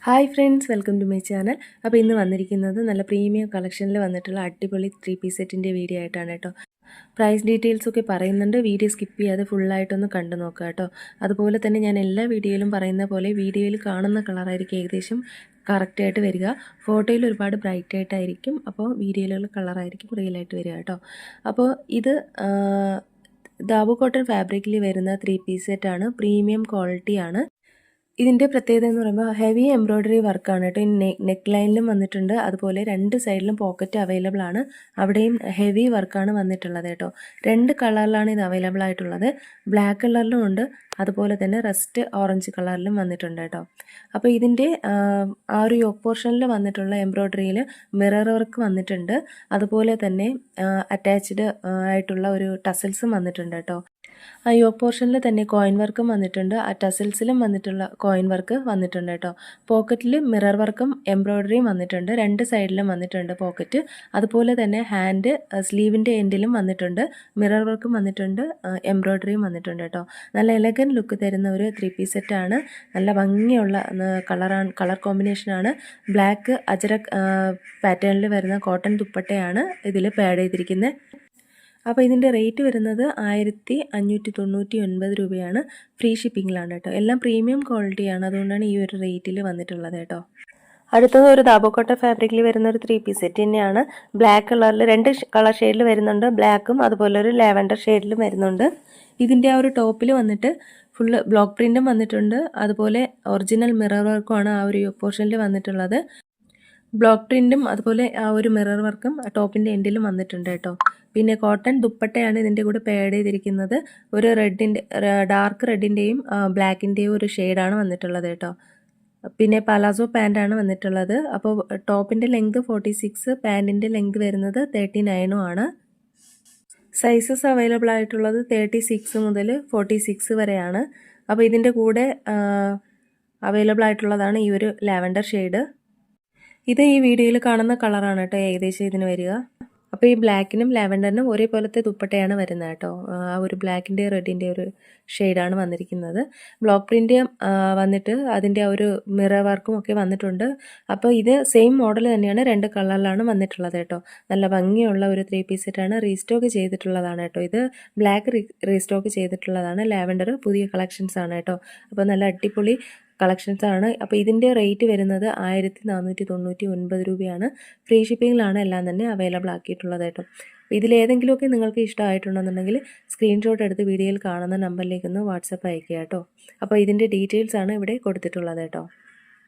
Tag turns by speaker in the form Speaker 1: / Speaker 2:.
Speaker 1: Hi friends, welcome to my channel. അപ്പോൾ ഇന്ന് വന്നിരിക്കുന്നത് നല്ല പ്രീമിയം കളക്ഷനിൽ വന്നിട്ടുള്ള അടിപൊളി 3 പീസ് സെറ്റിൻ്റെ വീഡിയോ ആയിട്ടാണ് കേട്ടോ. പ്രൈസ് ഡീറ്റെയിൽസൊക്കെ പറയുന്നുണ്ട്. വീഡിയോ സ്കിപ്പ് ചെയ്യാതെ ഫുള്ളായിട്ടൊന്ന് കണ്ടു നോക്കുക കേട്ടോ. അതുപോലെ തന്നെ ഞാൻ എല്ലാ വീഡിയോയിലും പറയുന്ന പോലെ വീഡിയോയിൽ കാണുന്ന കളറായിരിക്കും ഏകദേശം കറക്റ്റായിട്ട് വരിക. ഫോട്ടോയിൽ ഒരുപാട് ബ്രൈറ്റ് ആയിട്ടായിരിക്കും, അപ്പോൾ വീഡിയോയിലുള്ള കളറായിരിക്കും റിയലായിട്ട് വരിക കേട്ടോ. അപ്പോൾ ഇത് ദാബു കോട്ടൺ ഫാബ്രിക്കിൽ വരുന്ന 3 പീസ് സെറ്റാണ്. പ്രീമിയം ക്വാളിറ്റിയാണ്. ഇതിൻ്റെ പ്രത്യേകത എന്ന് പറയുമ്പോൾ ഹെവി എംബ്രോയ്ഡറി വർക്കാണ് കേട്ടോ. നെക്ക് ലൈനിലും വന്നിട്ടുണ്ട്, അതുപോലെ രണ്ട് സൈഡിലും പോക്കറ്റ് അവൈലബിൾ ആണ്. അവിടെയും ഹെവി വർക്കാണ് വന്നിട്ടുള്ളത് കേട്ടോ. 2 കളറിലാണ് ഇത് അവൈലബിൾ ആയിട്ടുള്ളത്. ബ്ലാക്ക് കളറിലും ഉണ്ട്, അതുപോലെ തന്നെ റസ്റ്റ് ഓറഞ്ച് കളറിലും വന്നിട്ടുണ്ട് കേട്ടോ. അപ്പോൾ ഇതിൻ്റെ ആ ഒരു യോക്ക് പോർഷനിൽ വന്നിട്ടുള്ള എംബ്രോയ്ഡറിയിൽ മിറർ വർക്ക് വന്നിട്ടുണ്ട്, അതുപോലെ തന്നെ അറ്റാച്ച്ഡ് ആയിട്ടുള്ള ഒരു ടസൽസും വന്നിട്ടുണ്ട് കേട്ടോ. ആ യോക്ക് പോർഷനിൽ തന്നെ കോയിൻ വർക്കും വന്നിട്ടുണ്ട്, ആ ടസൽസിലും വന്നിട്ടുള്ള കോയിൻ വർക്ക് വന്നിട്ടുണ്ട് കേട്ടോ. പോക്കറ്റിൽ മിറർ വർക്കും എംബ്രോയ്ഡറിയും വന്നിട്ടുണ്ട്, 2 സൈഡിലും വന്നിട്ടുണ്ട് പോക്കറ്റ്. അതുപോലെ തന്നെ ഹാൻഡ് സ്ലീവിൻ്റെ എൻഡിലും വന്നിട്ടുണ്ട്, മിറർ വർക്കും വന്നിട്ടുണ്ട്, എംബ്രോയ്ഡറിയും വന്നിട്ടുണ്ട് കേട്ടോ. നല്ല എലഗൻ ലുക്ക് തരുന്ന ഒരു 3 പീസ് സെറ്റാണ്. നല്ല ഭംഗിയുള്ള കളർ കോമ്പിനേഷനാണ്. ബ്ലാക്ക് അജരക് പാറ്റേണിൽ വരുന്ന കോട്ടൺ ദുപ്പട്ടയാണ് ഇതിൽ പാഡ് ചെയ്തിരിക്കുന്നത്. അപ്പോൾ ഇതിൻ്റെ റേറ്റ് വരുന്നത് 1599 രൂപയാണ്. ഫ്രീ ഷിപ്പിങ്ങിലാണ് കേട്ടോ. എല്ലാം പ്രീമിയം ക്വാളിറ്റിയാണ്, അതുകൊണ്ടാണ് ഈ ഒരു റേറ്റിൽ വന്നിട്ടുള്ളത് കേട്ടോ. അടുത്തത് ഒരു ദാബു കോട്ടൺ ഫാബ്രിക്കിൽ വരുന്ന ഒരു 3 പീസ് സെറ്റ് തന്നെയാണ്. ബ്ലാക്ക് കളറിൽ 2 കളർ ഷെയ്ഡിൽ വരുന്നുണ്ട്, ബ്ലാക്കും അതുപോലെ ഒരു ലാവൻഡർ ഷെയ്ഡിലും വരുന്നുണ്ട്. ഇതിൻ്റെ ആ ഒരു ടോപ്പിൽ വന്നിട്ട് ഫുള്ള് ബ്ലോക്ക് പ്രിൻറ്റും വന്നിട്ടുണ്ട്, അതുപോലെ ഒറിജിനൽ മിറർ വർക്കുമാണ് ആ ഒരു പോർഷനിൽ വന്നിട്ടുള്ളത്. ബ്ലോക്ക് പ്രിൻറ്റും അതുപോലെ ആ ഒരു മിറർ വർക്കും ടോപ്പിൻ്റെ എൻഡിലും വന്നിട്ടുണ്ട് കേട്ടോ. പിന്നെ കോട്ടൺ ദുപ്പട്ടയാണ് ഇതിൻ്റെ കൂടെ പാഡ് ചെയ്തിരിക്കുന്നത്. ഒരു ഡാർക്ക് റെഡിൻ്റെയും ബ്ലാക്കിൻ്റെയും ഒരു ഷെയ്ഡാണ് വന്നിട്ടുള്ളത് കേട്ടോ. പിന്നെ പലാസോ പാൻറ്റാണ് വന്നിട്ടുള്ളത്. അപ്പോൾ ടോപ്പിൻ്റെ ലെങ്ത് 46, പാൻറ്റിൻ്റെ ലെങ്ത് വരുന്നത് 39 ആണ്. സൈസസ് അവൈലബിൾ ആയിട്ടുള്ളത് 36 മുതൽ 46 വരെയാണ്. അപ്പോൾ ഇതിൻ്റെ കൂടെ അവൈലബിൾ ആയിട്ടുള്ളതാണ് ഈ ഒരു ലാവൻഡർ ഷെയ്ഡ്. ഇത് ഈ വീഡിയോയിൽ കാണുന്ന കളറാണ് കേട്ടോ ഏകദേശം ഇതിന് വരിക. അപ്പോൾ ഈ ബ്ലാക്കിനും ലാവൻഡറിനും ഒരേപോലത്തെ ദുപ്പട്ടയാണ് വരുന്നത് കേട്ടോ. ആ ഒരു ബ്ലാക്കിൻ്റെ റെഡിൻ്റെ ഒരു ഷെയ്ഡാണ് വന്നിരിക്കുന്നത്. ബ്ലോക്ക് പ്രിൻ്റ് വന്നിട്ട് അതിൻ്റെ ആ ഒരു മിറർ വർക്കും ഒക്കെ വന്നിട്ടുണ്ട്. അപ്പോൾ ഇത് സെയിം മോഡൽ തന്നെയാണ്, 2 കളറിലാണ് വന്നിട്ടുള്ളത് കേട്ടോ. നല്ല ഭംഗിയുള്ള ഒരു 3 പീസ് സെറ്റാണ്. റീസ്റ്റോക്ക് ചെയ്തിട്ടുള്ളതാണ് കേട്ടോ. ഇത് ബ്ലാക്ക് റീസ്റ്റോക്ക് ചെയ്തിട്ടുള്ളതാണ്, ലാവൻഡർ പുതിയ കളക്ഷൻസ് ആണ് കേട്ടോ. അപ്പോൾ നല്ല അടിപൊളി കളക്ഷൻസ് ആണ്. അപ്പോൾ ഇതിൻ്റെ റേറ്റ് വരുന്നത് 1499 രൂപയാണ്. ഫ്രീ ഷിപ്പിങ്ങിലാണ് എല്ലാം തന്നെ അവൈലബിൾ ആക്കിയിട്ടുള്ളത് കേട്ടോ. ഇതിലേതെങ്കിലുമൊക്കെ നിങ്ങൾക്ക് ഇഷ്ടമായിട്ടുണ്ടെന്നുണ്ടെങ്കിൽ സ്ക്രീൻഷോട്ട് എടുത്ത് വീഡിയോയിൽ കാണുന്ന നമ്പറിലേക്കൊന്ന് വാട്സപ്പ് അയക്കുക കേട്ടോ. അപ്പോൾ ഇതിൻ്റെ ഡീറ്റെയിൽസ് ആണ് ഇവിടെ കൊടുത്തിട്ടുള്ളത് കേട്ടോ.